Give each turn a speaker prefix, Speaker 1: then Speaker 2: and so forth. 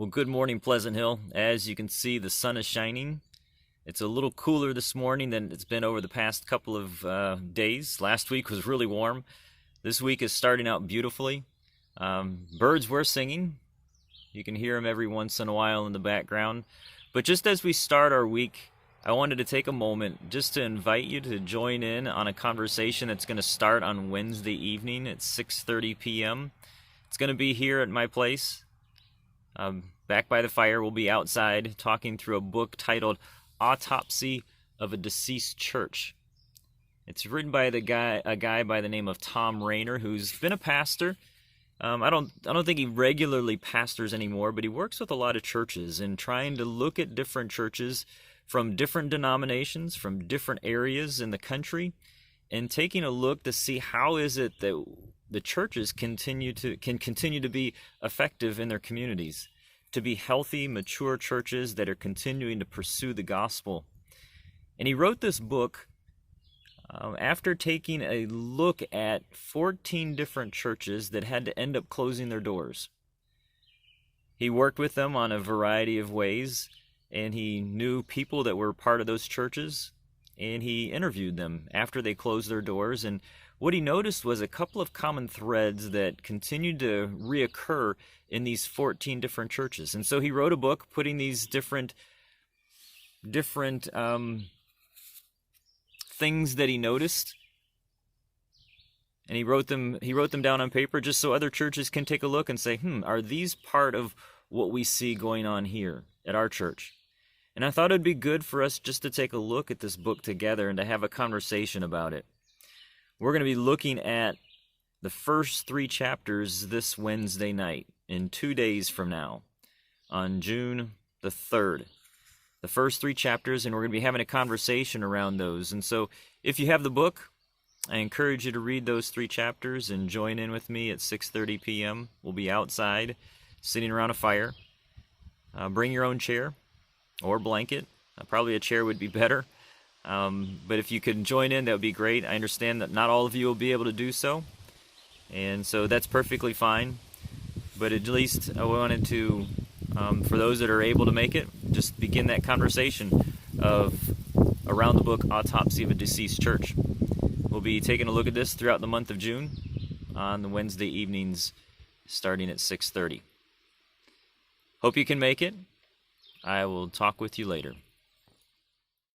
Speaker 1: Well, good morning, Pleasant Hill. As you can see, the sun is shining. It's a little cooler this morning than it's been over the past couple of days. Last week was really warm. This week is starting out beautifully. Birds were singing. You can hear them every once in a while in the background. But just as we start our week, I wanted to take a moment just to invite you to join in on a conversation that's going to start on Wednesday evening at 6:30 p.m. It's going to be here at my place. Back by the fire. We'll be outside talking through a book titled Autopsy of a Deceased Church. It's written by a guy by the name of Tom Rainer, who's been a pastor. I don't think he regularly pastors anymore, but he works with a lot of churches and trying to look at different churches from different denominations, from different areas in the country, and taking a look to see how is it that the churches can continue to be effective in their communities, to be healthy, mature churches that are continuing to pursue the gospel. And he wrote this book after taking a look at 14 different churches that had to end up closing their doors. He worked with them on a variety of ways, and he knew people that were part of those churches, and he interviewed them after they closed their doors. And what he noticed was a couple of common threads that continued to reoccur in these 14 different churches. And so he wrote a book putting these different things that he noticed, and he wrote them down on paper just so other churches can take a look and say, are these part of what we see going on here at our church? And I thought it'd be good for us just to take a look at this book together and to have a conversation about it. We're going to be looking at the first 3 chapters this Wednesday night, in 2 days from now, on June the 3rd. The first 3 chapters, and we're going to be having a conversation around those. And so if you have the book, I encourage you to read those 3 chapters and join in with me at 6:30 p.m. We'll be outside, sitting around a fire. Bring your own chair or blanket. Probably a chair would be better. But if you could join in, that would be great. I understand that not all of you will be able to do so, and so that's perfectly fine. But at least I wanted to, for those that are able to make it, just begin that conversation around the book Autopsy of a Deceased Church. We'll be taking a look at this throughout the month of June on the Wednesday evenings starting at 6:30. Hope you can make it. I will talk with you later.